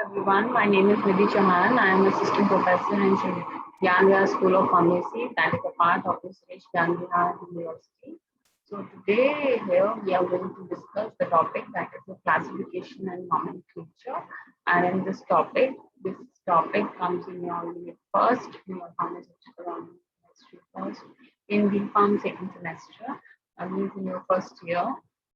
Everyone, my name is Nidhi. I am assistant professor in Singh Gyan Vihar School of Pharmacy, that is a part of the Suresh Gyan Vihar University. So today here we are going to discuss the topic that is the classification and nomenclature. And in this topic comes in your unit first, in your pharmaceutical chemistry first, in the farm second semester, means in your first year.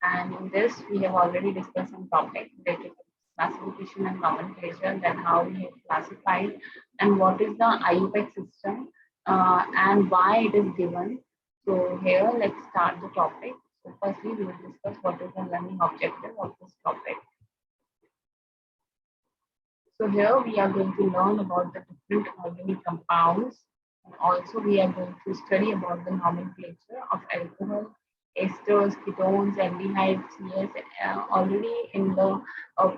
And in this we have already discussed some topic related to classification and nomenclature, that how we have classified and what is the IUPAC system and why it is given. So here let's start the topic. So firstly we will discuss what is the learning objective of this topic. So here we are going to learn about the different organic compounds, and also we are going to study about the nomenclature of alcohol, esters, ketones, aldehydes. Yes, already in the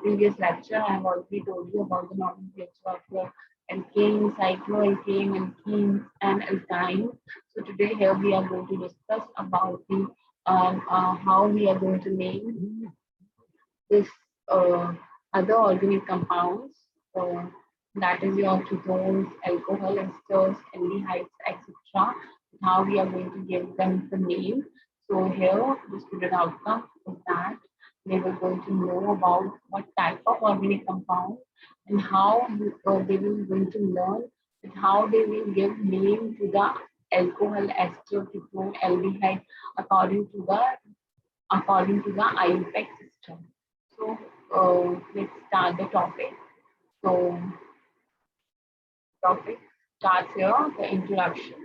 previous lecture, I have already told you about the nomenclature of the alkane, cycloalkane, alkenes, and alkynes. So today here we are going to discuss about the how we are going to name this other organic compounds. So that is your ketones, alcohol esters, aldehydes, etc. How we are going to give them the name. So here the student outcome is that they were going to know about what type of organic compound and how they will going to learn how they will give name to the alcohol, ester, ketone, aldehyde according to the IUPAC system. So let's start the topic. So topic starts here, the introduction.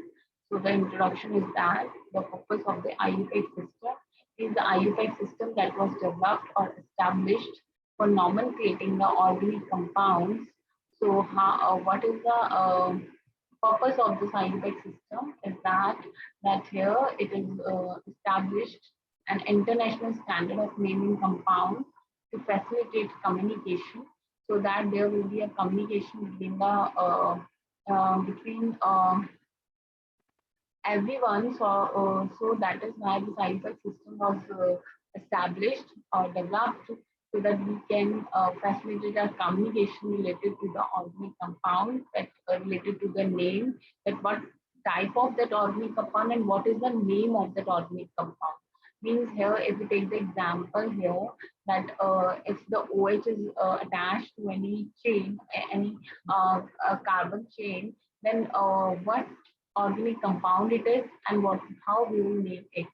So the introduction is that the purpose of the IUPAC system is the IUPAC system that was developed or established for nomenclating the organic compounds. So what is the purpose of this IUPAC system is that here it is established an international standard of naming compounds to facilitate communication, so that there will be a communication between the between everyone. So that is why this IUPAC system was established or developed, so that we can facilitate our communication related to the organic compound, that related to the name, that what type of that organic compound and what is the name of that organic compound. Means here, if we take the example here, that if the OH is attached to any chain, any carbon chain, then what organic compound it is and how we will name it.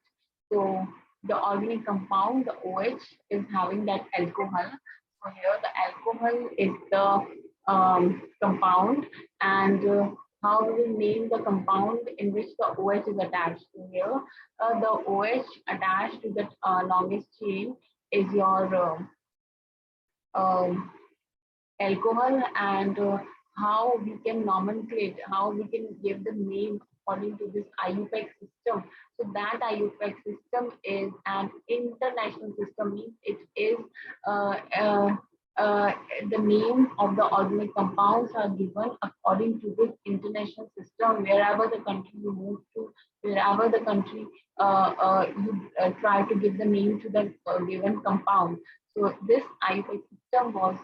So the organic compound, the OH, is having that alcohol. So here the alcohol is the compound, and how we will name the compound in which the OH is attached to. Here the OH attached to the longest chain is your alcohol, and how we can nomenclate, how we can give the name according to this IUPAC system. So that IUPAC system is an international system, means it is uh, uh, uh, the name of the organic compounds are given according to this international system. Wherever the country you move to, wherever the country you try to give the name to the given compound. So this IUPAC system was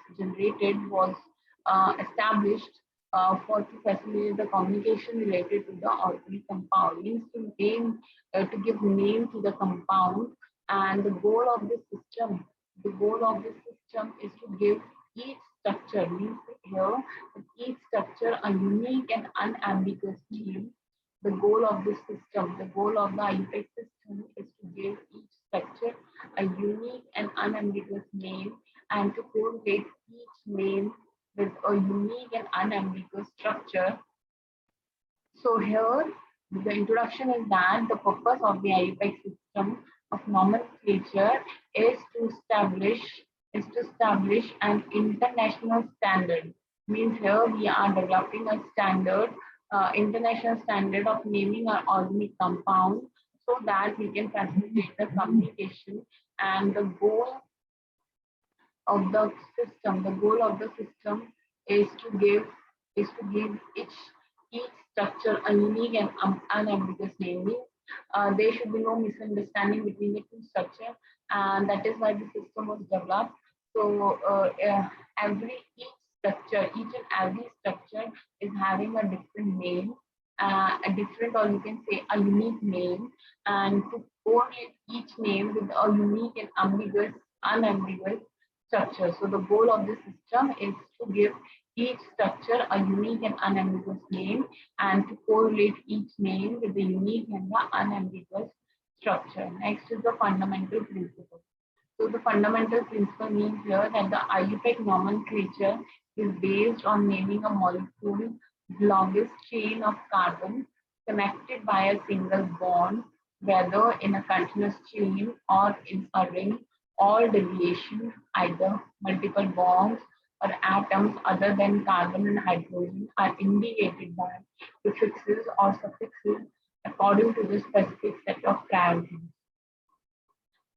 established for to facilitate the communication related to the organic compound, means to give name to the compound. And the goal of this system is to give each structure, means here each structure a unique and unambiguous name. The goal of this system, the goal of the IUPAC system, is to give each structure a unique and unambiguous name, and to correlate each name with a unique and unambiguous structure. So here the introduction is that the purpose of the IUPAC system of nomenclature is to establish an international standard. Means here we are developing a standard, international standard of naming our organic compound, so that we can facilitate the communication. And the goal of the system is to give each structure a unique and unambiguous name. Means, there should be no misunderstanding between the two structures, and that is why the system was developed. So every each structure, each and every structure is having a different name, a different, or you can say a unique name, and to correlate each name with a unique and unambiguous structure. So the goal of this system is to give each structure a unique and unambiguous name, and to correlate each name with the unique and the unambiguous structure. Next is the fundamental principle. So the fundamental principle means here that the IUPAC nomenclature is based on naming a molecule longest chain of carbon connected by a single bond, whether in a continuous chain or in a ring. All deviations, either multiple bonds or atoms other than carbon and hydrogen, are indicated by prefixes or suffixes according to the specific set of priorities.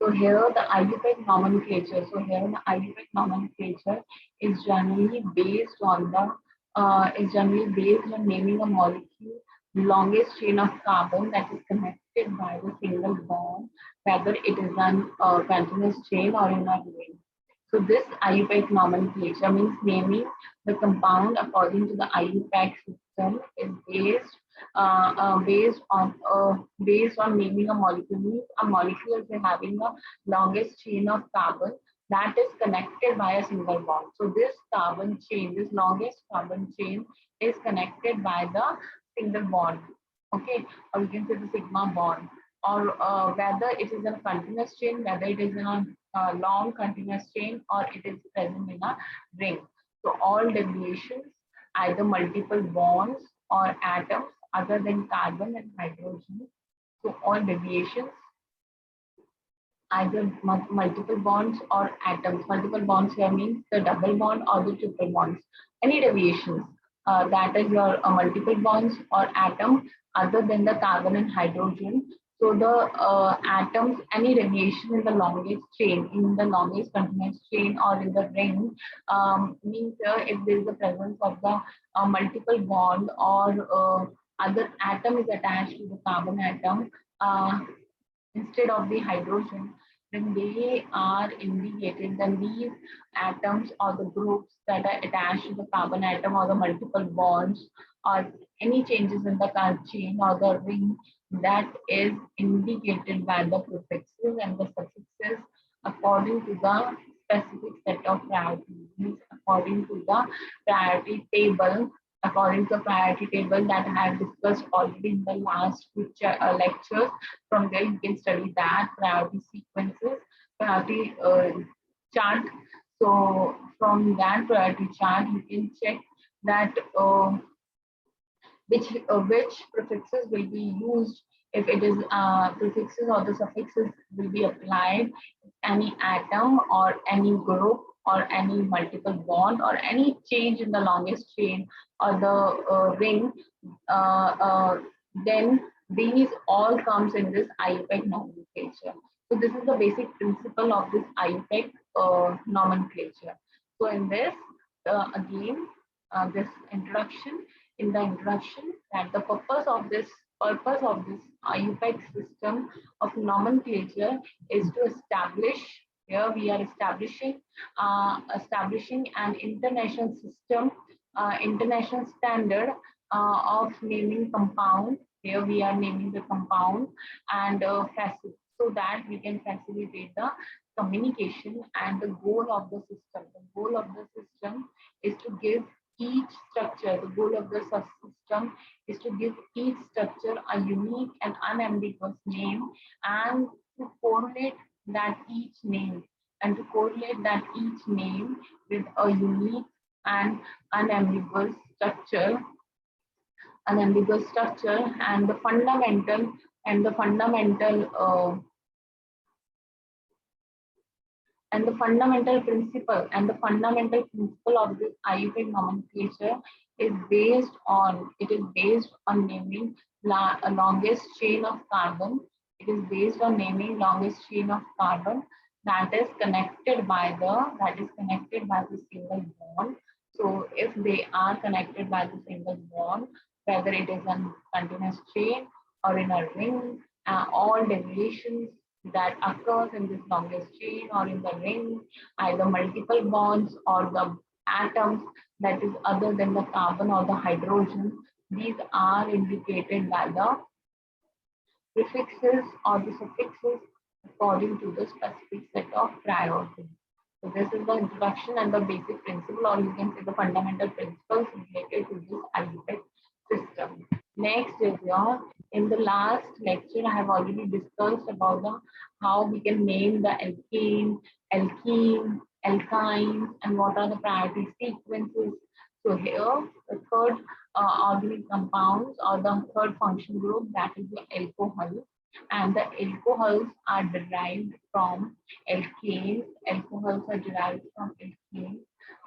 So here the IUPAC nomenclature. So here the IUPAC nomenclature is generally based on naming a molecule longest chain of carbon that is connected by the single bond, whether it is an continuous chain or in a ring. So this IUPAC nomenclature means naming the compound according to the IUPAC system is based on naming a molecule. Means a molecule is having a longest chain of carbon that is connected by a single bond. So this carbon chain, this longest carbon chain is connected by the single bond. Okay, or you can say the sigma bond, or whether it is a continuous chain, whether it is in a long continuous chain, or it is present in a ring. So all deviations, either multiple bonds or atoms other than carbon and hydrogen. So all deviations, either multiple bonds or atoms. Multiple bonds here means the double bond or the triple bonds. Any deviations, that is your multiple bonds or atom other than the carbon and hydrogen. So the atoms, any deviation in the longest chain, in the longest continuous chain or in the ring, means if there is the presence of the multiple bond or other atom is attached to the carbon atom, instead of the hydrogen, when they are indicated, then these atoms or the groups that are attached to the carbon atom or the multiple bonds or any changes in the chain or the ring, that is indicated by the prefixes and the suffixes according to the specific set of priorities. Means according to the priority table, according to the priority table that I have discussed already in the last lectures. From there, you can study that priority sequences, priority chart. So from that priority chart, you can check that which prefixes will be used, if it is prefixes or the suffixes will be applied any atom or any group or any multiple bond or any change in the longest chain or the ring, uh, uh, then these all comes in this IUPAC nomenclature. So this is the basic principle of this IUPAC nomenclature. So in this, again, this introduction, in the introduction, that the purpose of this IUPAC system of nomenclature is to establish. Here we are establishing an international system, international standard of naming compound. Here we are naming the compound and so that we can facilitate the communication and the goal of the system. The goal of the system is to give each structure, the goal of the system is to give each structure a unique and unambiguous name, and to correlate that each name with a unique and unambiguous structure, and the fundamental principle of this IUPAC nomenclature is based on naming a longest chain of carbon. It is based on naming longest chain of carbon that is connected by the single bond. So if they are connected by the single bond, whether it is a continuous chain or in a ring, all deviations that occurs in this longest chain or in the ring, either multiple bonds or the atoms that is other than the carbon or the hydrogen. These are indicated by the prefixes or the suffixes according to the specific set of priorities. So this is the introduction and the basic principle, or you can say the fundamental principles related to this IUPAC system. Next is your, in the last lecture, I have already discussed about the how we can name the alkane, alkene, alkynes, and what are the priority sequences. So here, the third organic compounds or the third function group, that is the alcohol, and the alcohols are derived from alkanes. Alcohols are derived from alkanes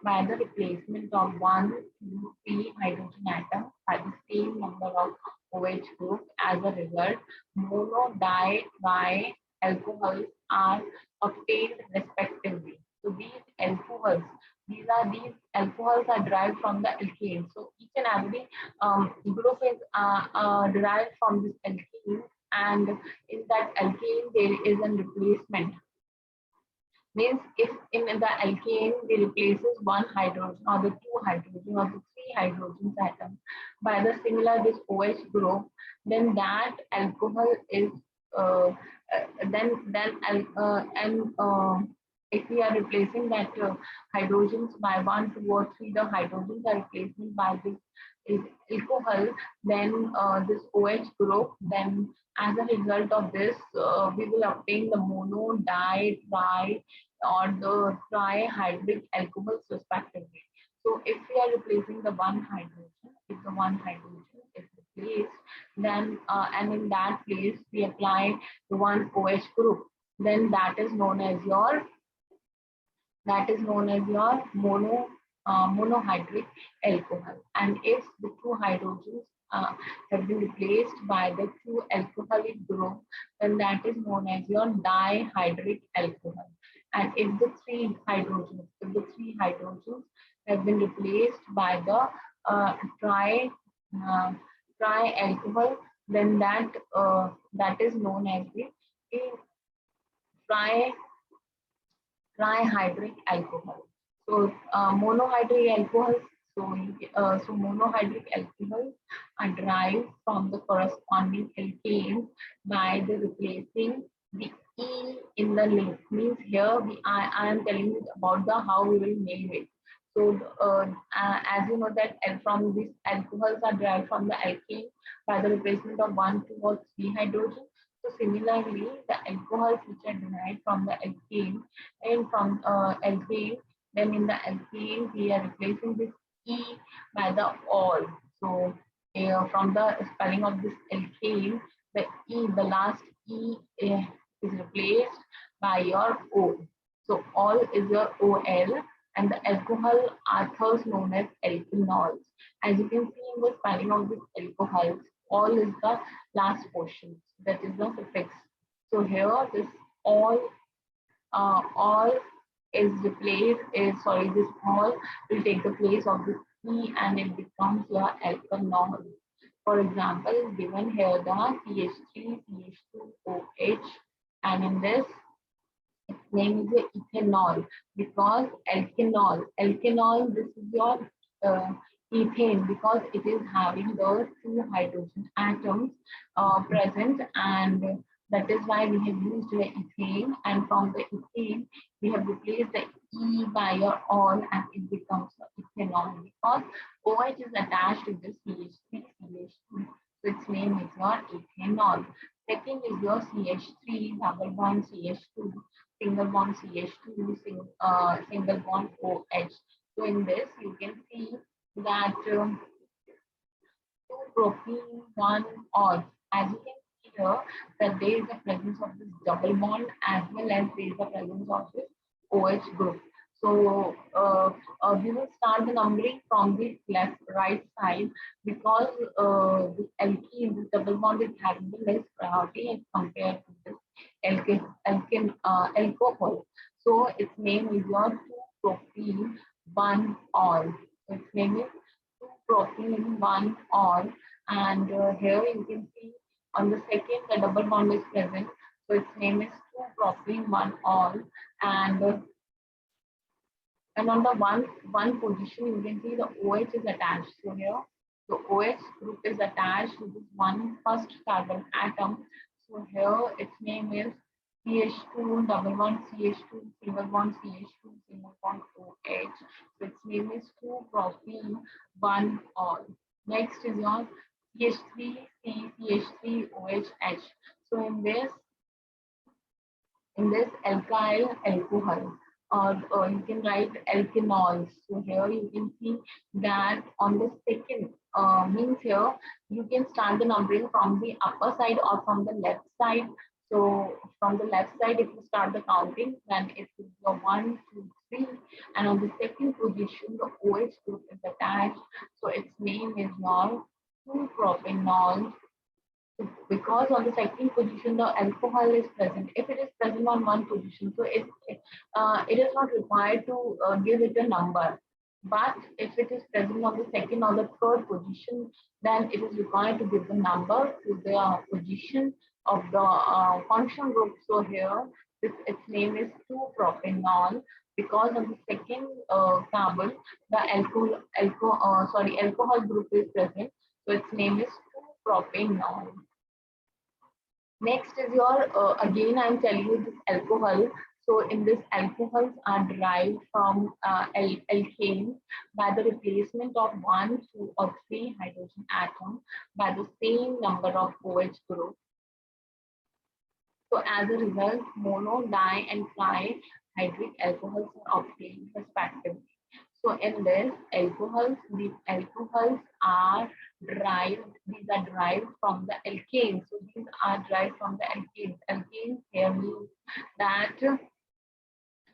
by the replacement of 1, 2, 3 hydrogen atoms by the same number of OH group. As a result, mono, di, tri alcohols are obtained respectively. So these alcohols are derived from the alkane. So each and every group is derived from this alkene, and in that alkane there is a replacement. Means if in the alkane they replaces one hydrogen or the two hydrogen or the three hydrogen atom by the similar this OH group, then that alcohol is if we are replacing that hydrogens by 1, 2, or 3, the hydrogens are replaced by this alcohol, then this OH group, then as a result of this, we will obtain the mono, di, tri, or the trihydric alcohols respectively. So if we are replacing the one hydrogen, if the one hydrogen is replaced, then and in that place we apply the one OH group, then that is known as your monohydric alcohol. And if the two hydrogens have been replaced by the two alcoholic group, then that is known as your dihydric alcohol. And if the three hydrogens have been replaced by the tri alcohol, then that is known as the tri trihydric alcohol. So monohydric alcohols. So monohydric alcohols are derived from the corresponding alkanes by the replacing the E in the link. Means here I am telling you about the how we will name it. So as you know that from these alcohols are derived from the alkane by the replacement of 1, 2, or 3 hydrogen. So similarly, the alcohols which are derived from the alkane and from alkane, then in the alkane we are replacing this E by the all. So from the spelling of this alkane, the E, the last E is replaced by your O. So all is your OL, and the alcohol are thus known as alkenols. As you can see in the spelling of this alcohols, all is the last portion, that is the suffix. So here this all is replaced this all will take the place of this E, and it becomes your alkanol. For example, given here the CH3 CH2OH, and in this its name is the ethanol, because alkanol, this is your ethane, because it is having the two hydrogen atoms present, and that is why we have used the ethane, and from the ethane we have replaced the E by your all, and it becomes ethanol because OH is attached to the CH3 CH2, so its name is your ethanol. Second is your CH3 double bond CH2 single bond CH2 single bond OH. So in this you can see that 2 propene 1 all. As you can see here that there is the presence of this double bond as well as there is the presence of this OH group. So we will start the numbering from the right side, because this alkene, this double bond is having the less priority as compared to this alcohol. So its name is your 2-propene 1 all. So its name is 2-propene 1 all, and here you can see on the second the double bond is present. So its name is 2-propene 1 all, and And on the one position, you can see the OH is attached. So here, the OH group is attached to this one first carbon atom. So here, its name is CH2 double bond CH2 single bond CH2 single bond OH. So its name is 2-propene 1-ol. Next is your CH3 C CH3 OH. So in this alkyl alcohol, or you can write alkenols. So here you can see that on the second, means here you can start the numbering from the upper side or from the left side. So from the left side, if you start the counting, then it will be a 1, 2, 3, and on the second position, the OH group is attached. So its name is now 2-propanol, because on the second position the alcohol is present. If it is present on one position, so it is not required to give it a number. But if it is present on the second or the third position, then it is required to give the number to the position of the function group. So here its name is 2-propanol, because on the second carbon the alcohol group is present. So its name is 2-propanol. Next is your, again I'm telling you this alcohol. So in this, alcohols are derived from alkanes by the replacement of 1, 2, or 3 hydrogen atoms by the same number of OH groups. So as a result, mono, di, and trihydric alcohols are obtained respectively. So in this, the alcohols are derived, these are derived from the alkanes. So these are derived from the alkanes. Alkanes here means that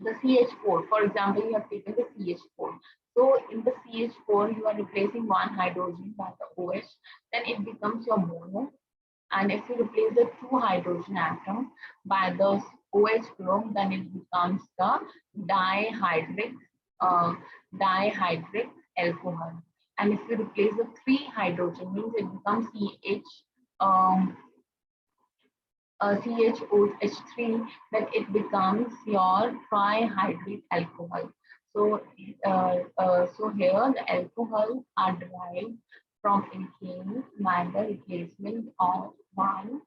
the CH4, for example, you have taken the CH4. So in the CH4, you are replacing one hydrogen by the OH, then it becomes your mono. And if you replace the 2 hydrogen atom by the OH group, then it becomes the dihydric uh, dihydric alcohol. And if you replace the 3 hydrogen, means it becomes CHOH3, then it becomes your trihydric alcohol. So, so here the alcohols are derived from alkanes by the replacement of 1,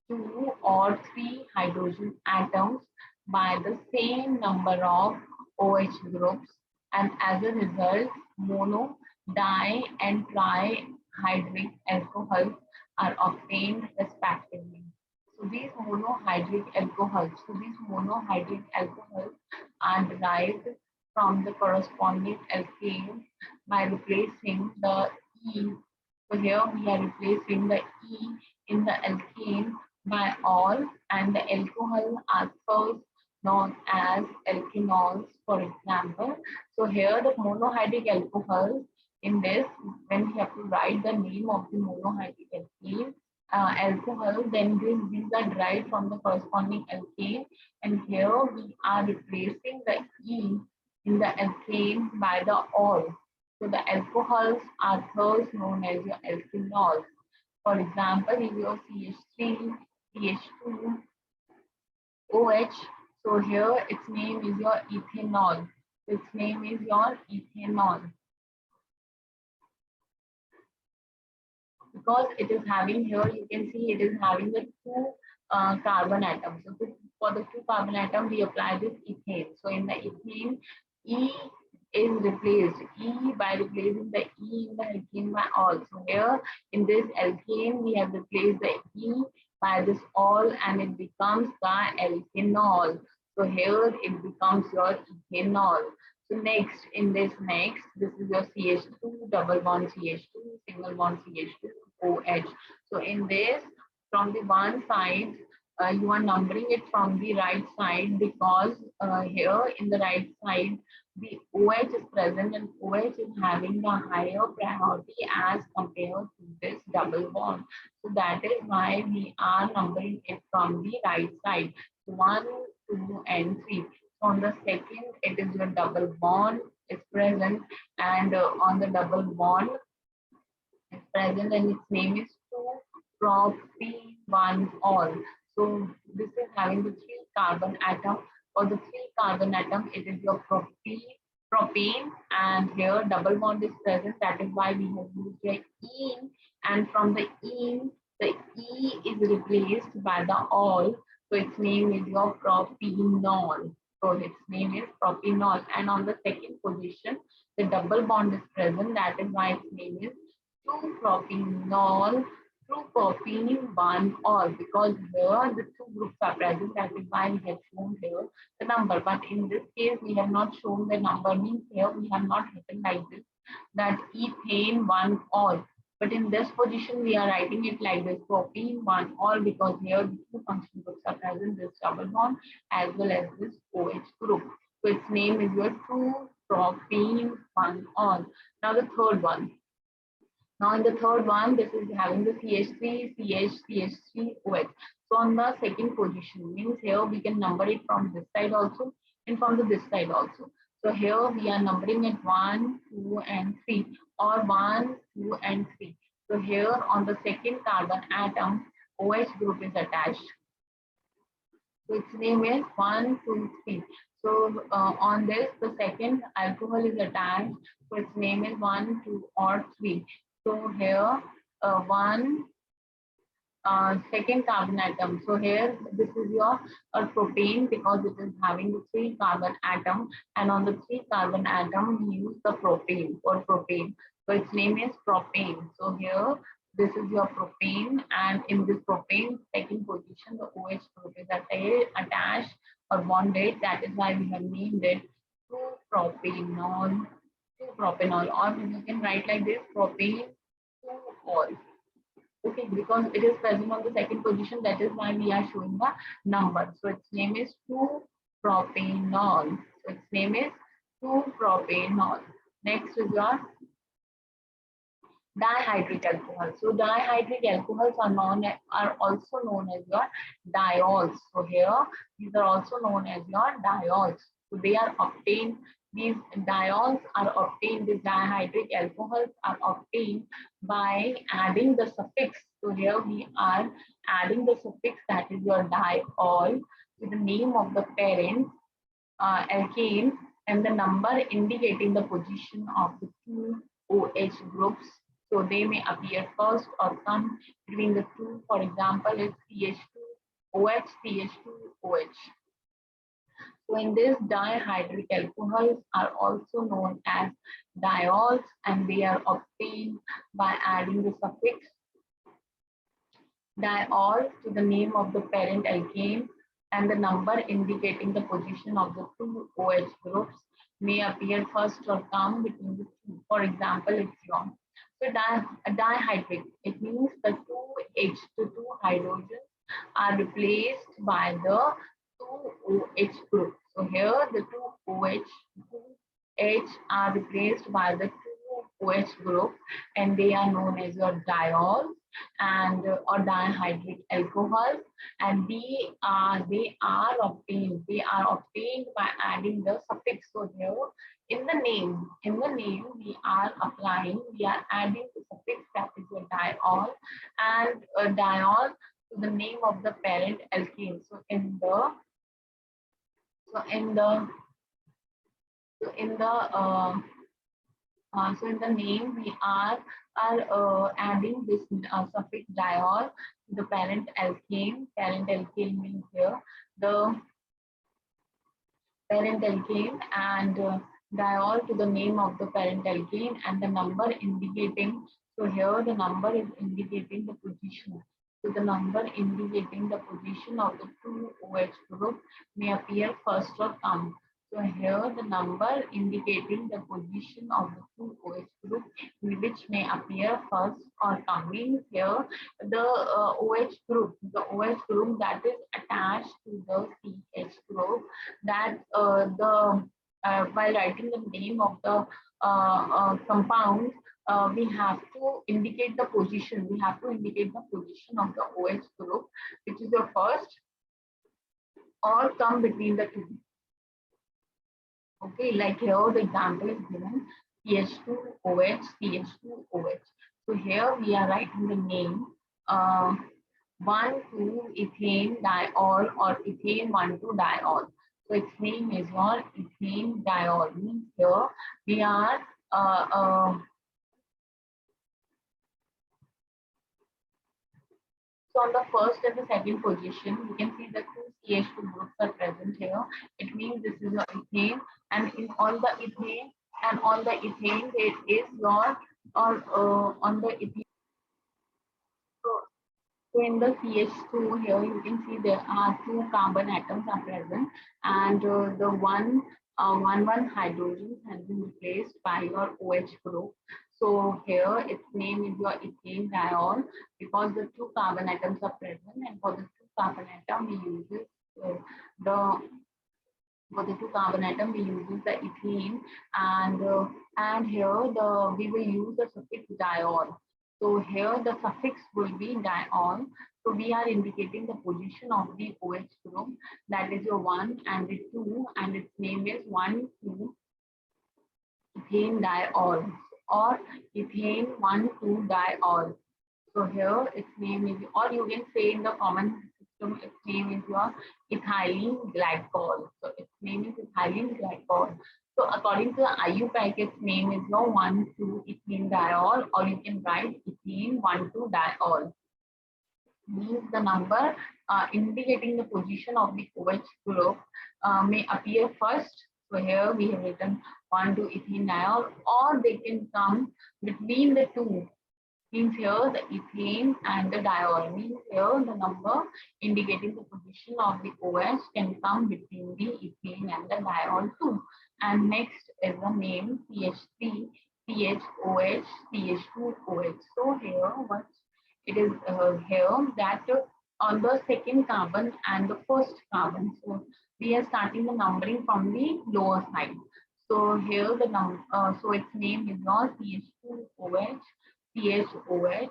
2, or 3 hydrogen atoms by the same number of OH groups, and as a result, mono, di, and trihydric alcohols are obtained respectively. So these monohydric alcohols are derived from the corresponding alkane by replacing the E. So here we are replacing the E in the alkane by all, and the alcohol are first known as alkenols, for example. So here the monohydric alcohols, in this, when we have to write the name of the monohydric alkene, alcohol, then these are derived from the corresponding alkane, and here we are replacing the E in the alkane by the all. So the alcohols are thus known as your alkenols. For example, if your CH3, CH2, OH, so here its name is your ethanol. Its name is your ethanol, because it is having, here you can see it is having the 2 carbon atoms. So for the 2 carbon atom, we apply this ethane. So in the ethane, E is replaced, E by replacing the E in the alkane by all. So here in this alkane, we have replaced the E by this all, and it becomes the alkanol. So here it becomes your ethanol. So next, this is your CH2 double bond CH2 single bond CH2 OH. So in this, from the one side, you are numbering it from the right side, because here in the right side the OH is present, and OH is having the higher priority as compared to this double bond. So that is why we are numbering it from the right side. 1, 2, and 3. So on the second, it is your double bond is present, and on the double bond is present, and its name is 2-prop-1-ol. So this is having the 3 carbon atom. For the 3 carbon atom, it is your propane, and here double bond is present. That is why we have used the ene, and from the ene, the E is replaced by the ol. So its name is your propanol. So its name is propanol. And on the second position, the double bond is present. That is why its name is 2-propanol, 2-propene, 1-ol. Because here the two groups are present. That is why we have shown here the number. But in this case, we have not shown the number. Means here we have not written like this, that ethane 1-ol. But in this position, we are writing it like this, propene 1-ol, because here the two functional groups are present, this double bond as well as this OH group. So its name is your 2-propene 1-ol. Now the third one. Now in the third one, this is having the CH3, CH, CH3, OH. So on the second position, means here we can number it from this side also and from this side also. So here we are numbering it 1, 2, and 3, or 1, 2, and 3. So here on the second carbon atom, OH group is attached. So its name is 1, 2, 3. So on this, the second alcohol is attached. So its name is 1, 2, or 3. So here one second carbon atom. So here this is your propane, because it is having the 3 carbon atom, and on the 3 carbon atom we use the propane or propane. So its name is propane. So here this is your propane, and in this propane second position the OH group is attached or bonded. That is why we have named it 2-propanol, 2-propanol, or you can write like this, propane 2-ol. Okay, because it is present on the second position, that is why we are showing the number. So its name is 2-propanol. So its name is 2-propanol. Next is your dihydric alcohol. So dihydric alcohols are also known as your diols. So here these are also known as your diols. So they are obtained. These diols are obtained. These dihydric alcohols are obtained by adding the suffix. So here we are adding the suffix, that is your diol, to the name of the parent alkane, and the number indicating the position of the two OH groups. So they may appear first or come between the two. For example, it's CH2OH, CH2OH. So in this, dihydric alcohols are also known as diols, and they are obtained by adding the suffix diol to the name of the parent alkane, and the number indicating the position of the two OH groups may appear first or come between the two. For example, it's your dihydric. It means the the two hydrogens are replaced by the two OH group. So here the two OH are replaced by the two OH group, and they are known as your diols and or dihydric alcohols, and they are obtained by adding the suffix. So here in the name we are adding the suffix, that is your diol, and diol to the name of the parent alkane. So in the name we are adding this suffix diol to the parent alkane. Parent alkane means here the parent alkane, and diol to the name of the parent alkane, and the number indicating. So here the number is indicating the position. So the number indicating the position of the two OH group may appear first or come. So here the number indicating the position of the two OH group, which may appear first or come, means here the OH group that is attached to the CH group, that while writing the name of the compound, we have to indicate the position. We have to indicate the position of the OH group, which is your first or come between the two. Okay, like here the example is given, CH2OH, CH2OH. So here we are writing the name 1,2 ethane diol or ethane 1,2 diol. So its name is your ethane diol. Means here we are uh, uh, so on the first and the second position, you can see the two CH2 groups are present here. It means this is your ethane, and in all the ethane and on the ethane there is your or on the ethane. So in the CH2 here, you can see there are two carbon atoms are present, and the one hydrogen has been replaced by your OH group. So here its name is your ethane diol because the two carbon atoms are present, and for the two carbon atom we use the for the two carbon atom we use the ethene, and here the we will use the suffix diol. So here the suffix will be diol. So we are indicating the position of the OH group, that is your 1 and the 2, and its name is 1,2 ethane diol or ethane 1,2 diol. So here its name is, or you can say in the common system, its name is your ethylene glycol. So its name is ethylene glycol. So according to the IUPAC, its name is your 1,2 ethene diol, or you can write ethene 1,2 diol. Means the number indicating the position of the OH group may appear first. So here we have written 1,2 ethene diol, or they can come between the two. Means here the ethane and the diol. Means here the number indicating the position of the OH can come between the ethane and the diol too. And next is the name CH3, CHOH, CH2OH. So here what it is here that on the second carbon and the first carbon. So we are starting the numbering from the lower side. So here the so its name is not CH2OH, CHOH,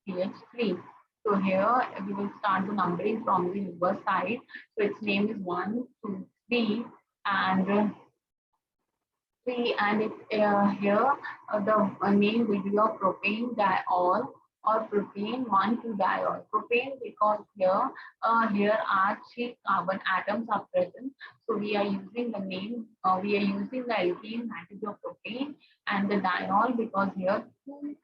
CH3. So here we will start the numbering from the lower side. So its name is 1, 2, 3, and 3, and it here the name will be your propane diol or propane 1,2 diol. Propane because here are 3 carbon atoms are present. So we are using the name, we are using the alkene, that is your propane, and the diol because here two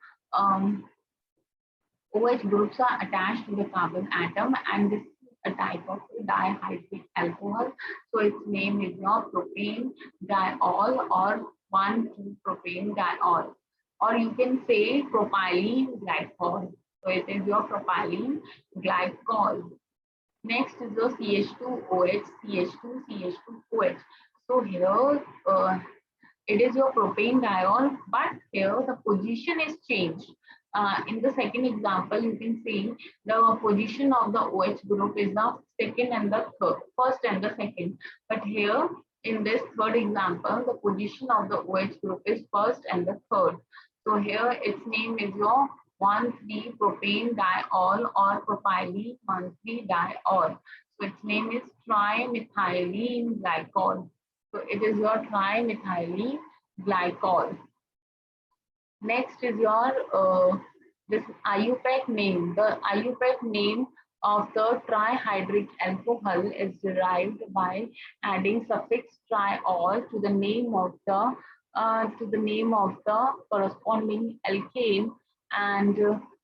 OH groups are attached to the carbon atom, and this is a type of dihydric alcohol. So its name is your propane diol or 1,2-propane diol, or you can say propylene glycol. So it is your propylene glycol. Next is the CH2OH, CH2, CH2OH. So here it is your propane diol, but here the position is changed. In the second example, you can see the position of the OH group is the second and the third, first and the second. But here in this third example, the position of the OH group is first and the third. So here its name is your 1,3-propane diol or propylene 1,3 diol. So its name is trimethylene glycol. So it is your trimethylene glycol. Next is your this IUPAC name. The IUPAC name of the trihydric alcohol is derived by adding suffix triol to the name of the corresponding alkane, and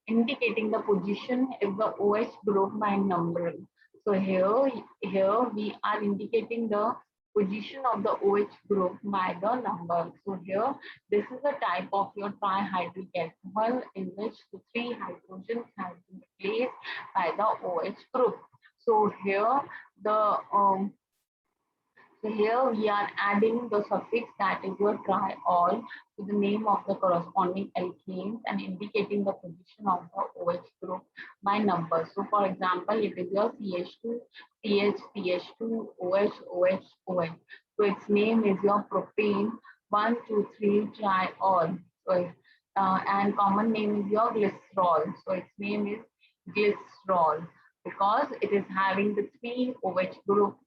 indicating the position if the OH group by numbering. So here we are indicating the position of the OH group by the number. So here this is a type of your trihydric alcohol in which the 3 hydrogens have been replaced by the OH group. So here the so here we are adding the suffix, that is your triol, to the name of the corresponding alkanes and indicating the position of the OH group by number. So for example, it is your CH2, CH, CH2, OH, OH, OH. So its name is your propane 1,2,3 triol. So and common name is your glycerol. So its name is glycerol because it is having the 3 OH group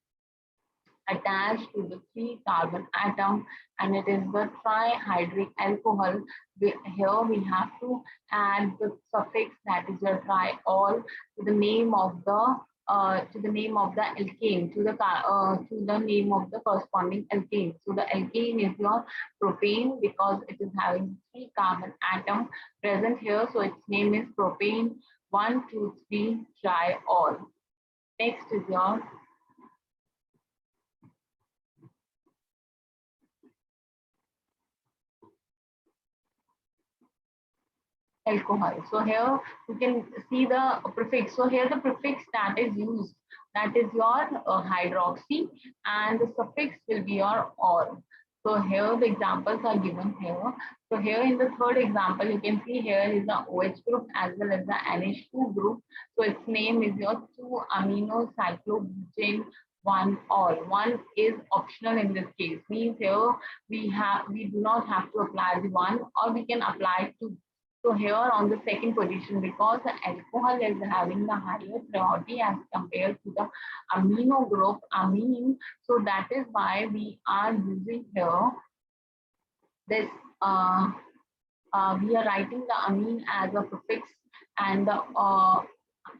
attached to the 3 carbon atom, and it is the trihydric alcohol. Here we have to add the suffix, that is your triol, to the name of the to the name of the alkane, to the name of the corresponding alkane. So the alkane is your propane because it is having 3 carbon atom present here. So its name is propane 1,2,3 triol. Next is your alcohol. So here you can see the prefix. So here the prefix that is used, that is your hydroxy, and the suffix will be your ol. So here the examples are given here. So here in the third example, you can see here is the OH group as well as the NH2 group. So its name is your 2-amino cyclobutane 1-ol. One is optional in this case. Means here we do not have to apply the one, or we can apply two. So here on the second position, because the alcohol is having the higher priority as compared to the amino group amine, so that is why we are using here this. We are writing the amine as a prefix and the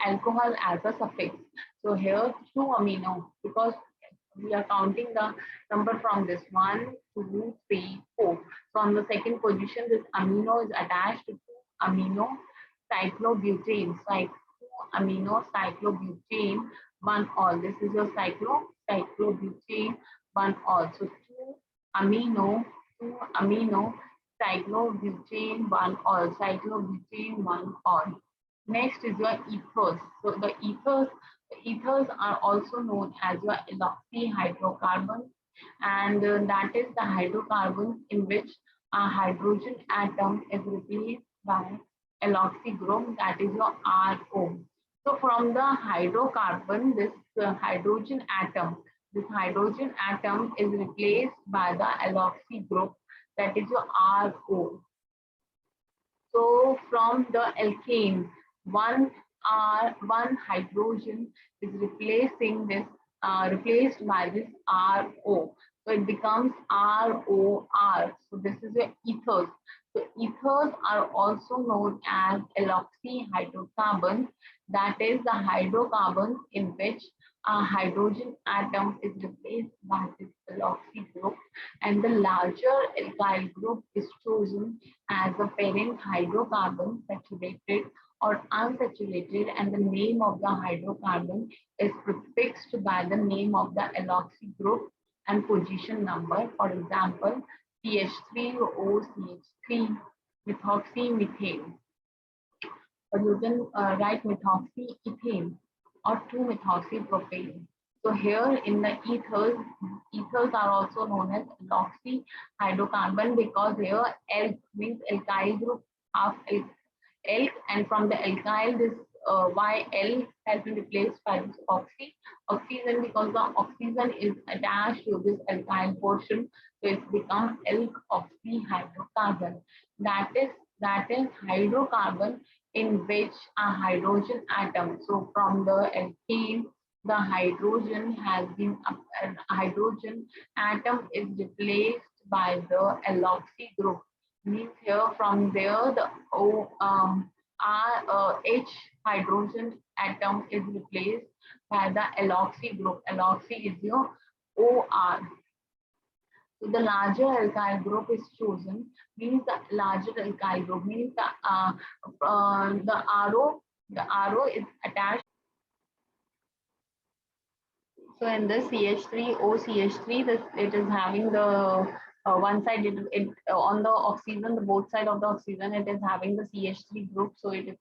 alcohol as a suffix. So here 2-amino, because we are counting the number from this 1, 2, 3, 4. So on the second position, this amino is attached to 2-amino cyclobutane. So 2-amino cyclobutane 1-ol. This is your cyclobutane 1-ol. So 2-amino cyclobutane 1-ol. Cyclobutane 1-ol. Next is your ethers. So the ethers are also known as your alkoxy hydrocarbons, and that is the hydrocarbons in which a hydrogen atom is replaced by alkoxy group, that is your RO. So from the hydrocarbon, this hydrogen atom is replaced by the alkoxy group, that is your RO. So from the alkane, one hydrogen is replaced by this RO. So it becomes ROR. So this is your ethers. So ethers are also known as alkoxy hydrocarbons. That is the hydrocarbons in which a hydrogen atom is replaced by this alkoxy group, and the larger alkyl group is chosen as a parent hydrocarbon, saturated or unsaturated, and the name of the hydrocarbon is prefixed by the name of the alkoxy group and position number. For example, CH3OCH3 methoxymethane, or you can write methoxyethane or 2-methoxypropane. So here in the ethers are also known as alkoxy hydrocarbon, because here alk means alkyl group, half alk, and from the alkyl this YL has been replaced by this oxygen, because the oxygen is attached to this alkyl portion, so it's become alkoxy hydrocarbon. That is hydrocarbon in which a hydrogen atom. So from the alkane, the hydrogen hydrogen atom is replaced by the alkoxy group. Means here from there the H hydrogen atom is replaced by the alkoxy group. Alkoxy is your OR. So the larger alkyl group is chosen, means the larger alkyl group means the RO is attached. So in this CH3OCH3, it is having the one side, on the oxygen, the both side of the oxygen, it is having the CH3 group. So its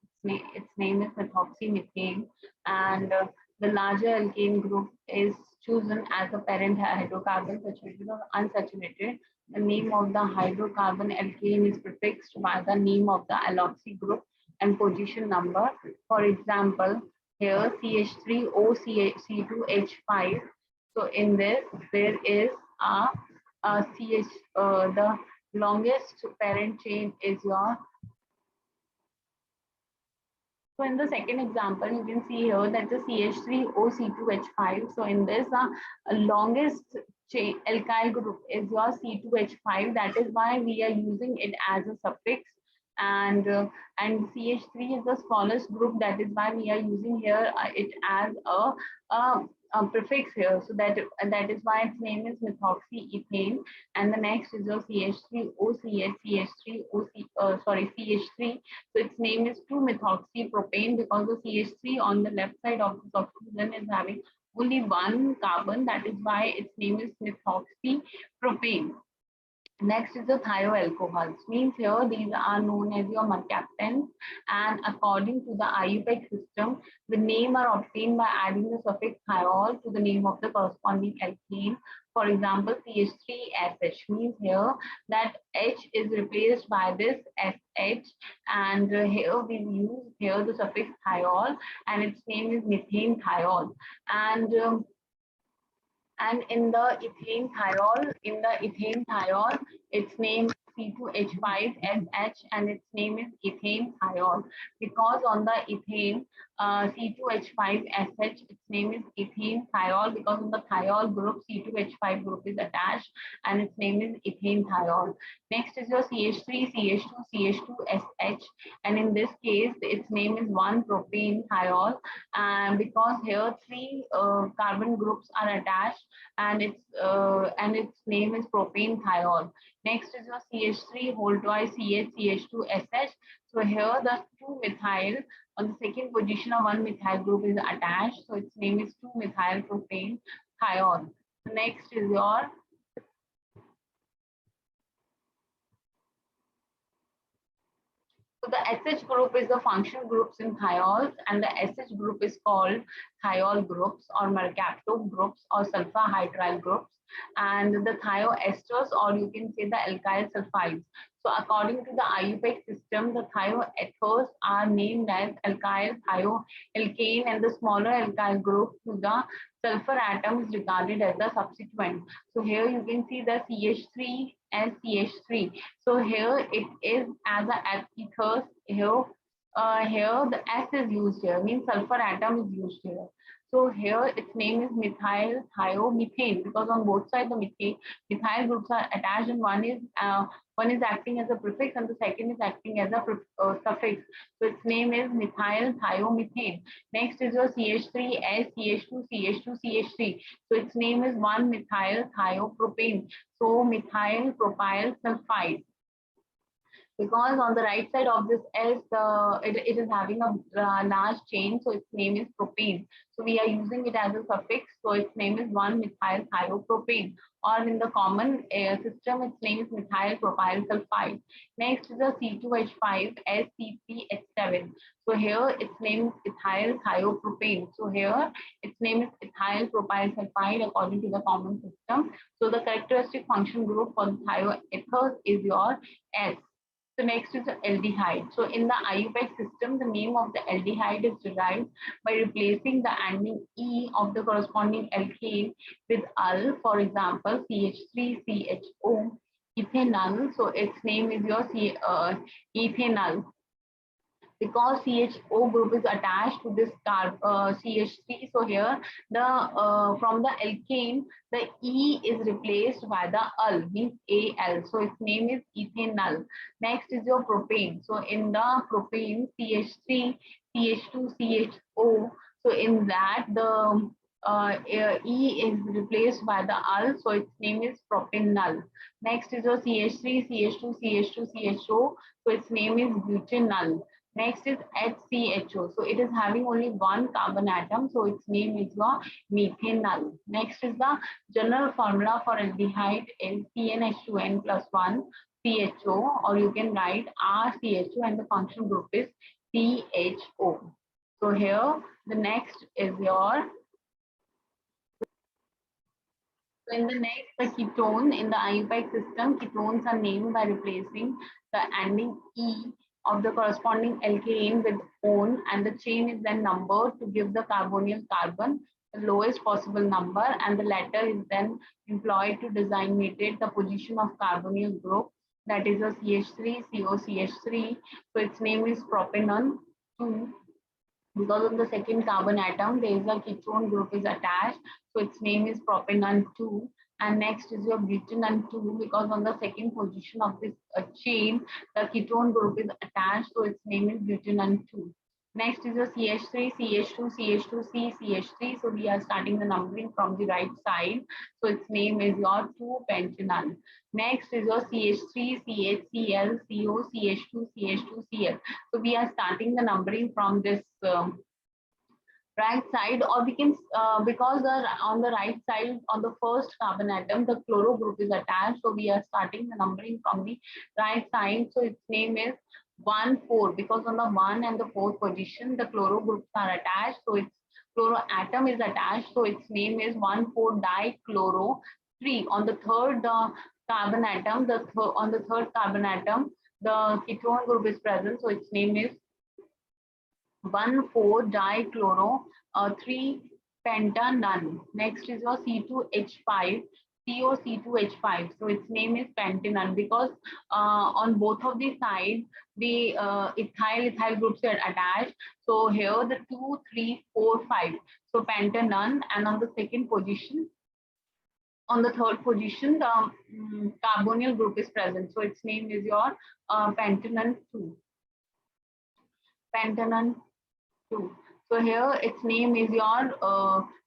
name is methoxymethane, and the larger alkane group is chosen as a parent hydrocarbon, saturated or unsaturated. The name of the hydrocarbon alkane is prefixed by the name of the alkoxy group and position number. For example, here CH3OC2H5. So in this there is a CH, the longest parent chain is your. So in the second example, you can see here that the CH3OC2H5. So in this, longest chain alkyl group is your C2H5. That is why we are using it as a suffix. and CH3 is the smallest group. That is why we are using here it as a, a prefix here. So that is why its name is methoxyethane. And the next is your CH3OCH, CH3 So its name is 2-methoxypropane, because the CH3 on the left side of this oxygen is having only one carbon. That is why its name is methoxypropane. Next is the thioalcohols. Means here these are known as your mercaptans, and according to the IUPAC system, the name are obtained by adding the suffix thiol to the name of the corresponding alkane. For example, CH3SH, means here that H is replaced by this SH, and here we use here the suffix thiol, and its name is methane thiol. And in the ethane thiol, its name is C2H5SH, and its name is ethane thiol. Because on the ethane C2H5SH, its name is ethane thiol, because on the thiol group C2H5 group is attached, and its name is ethane thiol. Next is your CH3, CH2, CH2SH, and in this case its name is 1-propane thiol, and because here 3 carbon groups are attached, and its name is propane thiol. Next is your CH3 whole twice CH, CH2SH. So here the 2-methyl on the second position of 1-methyl group is attached, so its name is 2-methyl propane thiol. Next is your So the SH group is the functional groups in thiols, and the SH group is called thiol groups or mercaptone groups or sulfur hydryl groups, and the thioesters, or you can say the alkyl sulfides. So according to the IUPAC system, the thioethers are named as alkyl thioalkane, and the smaller alkyl group to the sulfur atom is regarded as the substituent. So here you can see the CH3 as CH3. So here it is as a ethers. Here the S is used here, means sulfur atom is used here. So here its name is methyl thiomethane, because on both sides the methyl groups are attached, and one is acting as a prefix and the second is acting as a suffix. So its name is methyl thiomethane. Next is your CH3S, CH2, CH2, CH3. So its name is 1-methyl thiopropane. So methyl propyl sulfide. Because on the right side of this S, it is having a large chain, so its name is propane. So we are using it as a suffix, so its name is 1-methyl thiopropane. Or in the common system, its name is methyl propyl sulfide. Next is the C2H5 SC3H7. So here its name is ethyl thiopropane. So here its name is ethyl propyl sulfide according to the common system. So the characteristic function group for the thioethers is your S. So next is the aldehyde. So in the IUPAC system, the name of the aldehyde is derived by replacing the ending E of the corresponding alkane with al. For example, CH3CHO, ethanol. So its name is your ethanol. Because CHO group is attached to this CH3, so here the from the alkane the E is replaced by the al, means Al. So its name is ethanol. Next is your propane. So in the propane CH3, CH2, CHO. So in that the E is replaced by the al, so its name is propanol. Next is your CH3, CH2, CH2, CHO. So its name is butanol. Next is HCHO. So it is having only one carbon atom. So its name is your methanol. Next is the general formula for aldehyde is CnH2n plus 1 CHO, or you can write RCHO, and the functional group is CHO. So here the next is your So in the next, the ketone in the IUPAC system, ketones are named by replacing the ending E of the corresponding alkane with on, and the chain is then numbered to give the carbonyl carbon the lowest possible number, and the latter is then employed to designate the position of carbonyl group, that is a CH3, COCH3. So its name is propanol 2. Because of the second carbon atom, there is a ketone group is attached, so its name is propanol 2, And next is your butane 2, because on the second position of this chain, the ketone group is attached, so its name is butane 2. Next is your CH3, CH2, CH2C, CH3. So we are starting the numbering from the right side. So its name is your 2-pentanal. Next is your CH3, CHCl, CO, CH2, CH2Cl. So we are starting the numbering from this right side, or we can because on the right side, on the first carbon atom, the chloro group is attached, so we are starting the numbering from the right side. So its name is 1,4, because on the 1 and the 4th position the chloro groups are attached, so its chloro atom is attached, so its name is 1,4-dichloro 3. On the third carbon atom, on the third carbon atom, the ketone group is present, so its name is 1,4-dichloro 3-pentanone. Next is your C2H5, COC2H5. So its name is pentanone, because on both of the sides the ethyl groups are attached. So here the 2, 3, 4, 5. So pentanone, and on the second position, on the third position, the carbonyl group is present. So its name is your pentanone 2. Pentanone 2. So here its name is your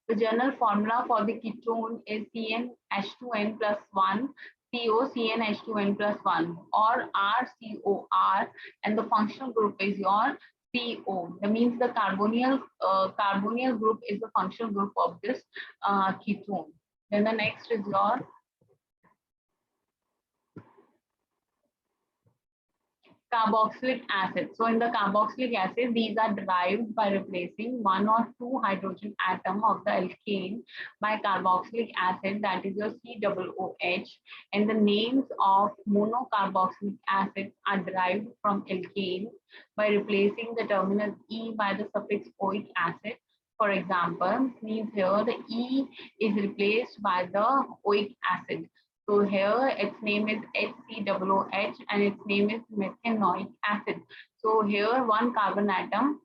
the general formula for the ketone is CnH2n plus 1, CO CnH2n plus 1, or RCOR, and the functional group is your CO. That means the carbonyl group is the functional group of this ketone. Then the next is your carboxylic acid. So in the carboxylic acid, these are derived by replacing 1 or 2 hydrogen atom of the alkane by carboxylic acid, that is your COOH. And the names of monocarboxylic acids are derived from alkane by replacing the terminal E by the suffix oic acid. For example, means here the E is replaced by the oic acid. So here its name is HCOOH and its name is methanoic acid. So here one carbon atom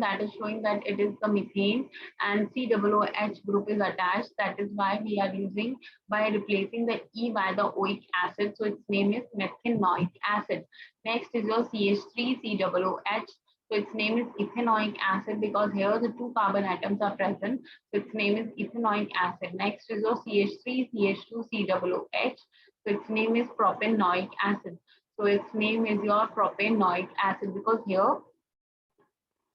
that is showing that it is the methane, and COOH group is attached. That is why we are using by replacing the E by the oic acid. So its name is methanoic acid. Next is your CH3COOH. So its name is ethanoic acid, because here the 2 carbon atoms are present. So its name is ethanoic acid. Next is your CH3CH2COOH. So its name is propanoic acid. So its name is your propanoic acid, because here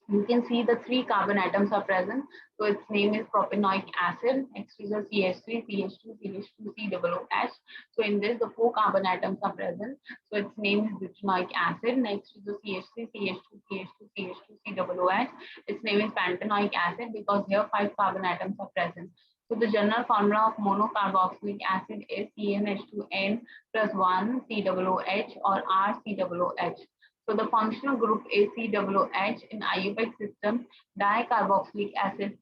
you can see the 3 carbon atoms are present. So its name is propanoic acid. Next is your CH3, CH2, CH2COOH. So in this the 4 carbon atoms are present. So its name is butanoic acid. Next is the CH3, CH2, CH2, CH2COOH. Its name is pantanoic acid, because here 5 carbon atoms are present. So the general formula of monocarboxylic acid is CnH2n plus 1 COOH or RCOOH. So the functional group is COOH. In IUPAC system, dicarboxylic acids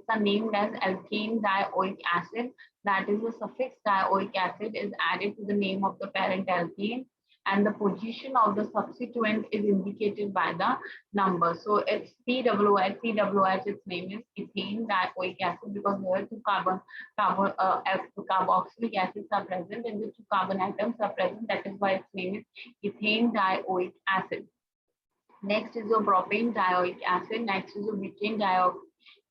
are named as alkane dioic acid. That is, the suffix dioic acid is added to the name of the parent alkane, and the position of the substituent is indicated by the number. So it's COOH, its name is ethane dioic acid, because here 2 carboxylic acids are present and the 2 carbon atoms are present. That is why its name is ethane dioic acid. Next is your propane dioic acid. Next is your butane dioic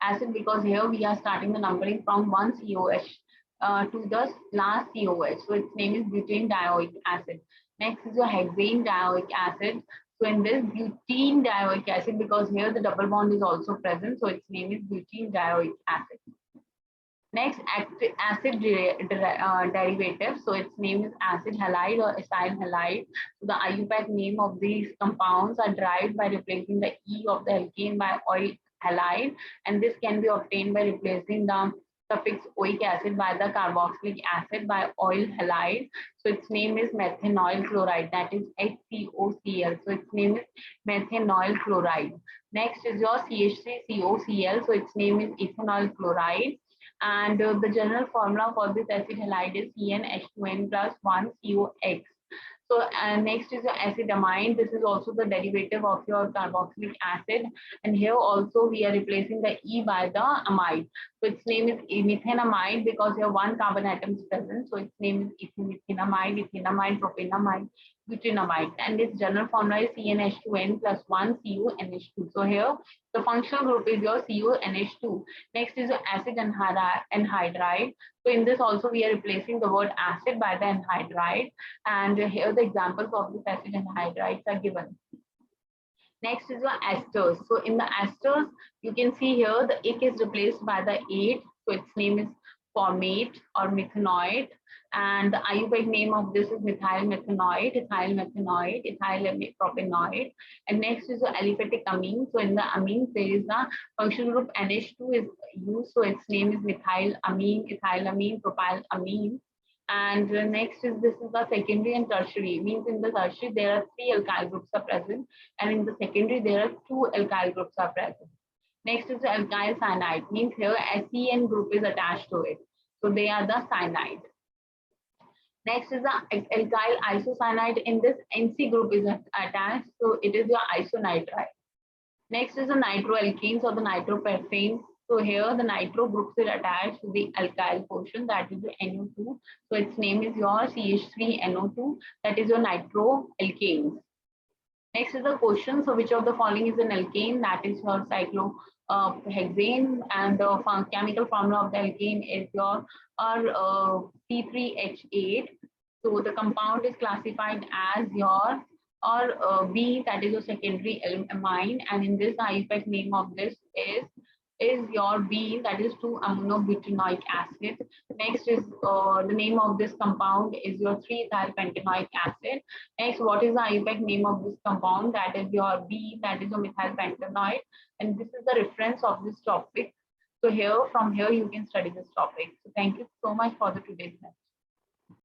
acid, because here we are starting the numbering from 1 COH to the last COH. So its name is butane dioic acid. Next is your hexane dioic acid. So in this butene dioic acid, because here the double bond is also present, so its name is butene dioic acid. Next, acid derivative. So its name is acid halide or acyl halide. So the IUPAC name of these compounds are derived by replacing the E of the alkane by oil halide, and this can be obtained by replacing the suffix oic acid by the carboxylic acid by oil halide. So its name is methanol chloride, that is HCOCl. So its name is methanol chloride. Next is your CH3COCl. So its name is ethanol chloride. And the general formula for this acid halide is CnH2n plus 1 COX. So next is your acidamide. This is also the derivative of your carboxylic acid, and here also we are replacing the E by the amide. So its name is methenamide because here one carbon atom is present. So its name is methenamide, ethenamide, propanamide, butanamide, and its general formula is CnH2n plus 1 CuNH2. So here the functional group is your CuNH2. Next is your acid anhydride. So in this also we are replacing the word acid by the anhydride, and here the examples of this acid anhydrides are given. Next is your esters. So in the esters, you can see here the ik is replaced by the ate. So its name is formate or methanoid. And the IUPAC name of this is methyl methanoid, ethyl propanoid. And next is the aliphatic amine. So in the amines, there is a functional group NH2 is used. So its name is ethylamine, propylamine. And next is this is the secondary and tertiary. Means in the tertiary there are three alkyl groups are present, and in the secondary there are two alkyl groups are present. Next is the alkyl cyanide. Means here SEN group is attached to it, so they are the cyanide. Next is the alkyl isocyanide. In this NC group is attached, so it is your isonitride. Next is the nitroalkanes or the nitropentane. So here the nitro groups is attached to the alkyl portion, that is the NO2. So its name is your CH3NO2, that is your nitroalkanes. Next is the question. So which of the following is an alkane? That is your cyclohexane, and the chemical formula of the alkane is your C3H8. So the compound is classified as your B, that is your secondary amine, and in this the IUPAC name of this is your B, that is 2-aminobutanoic acid. Next is the name of this compound is your 3-ethylpentanoic acid. Next, what is the IUPAC name of this compound? That is your B, that is your methylpentanoid, and this is the reference of this topic. So here, from here, you can study this topic. So thank you so much for the today's lecture.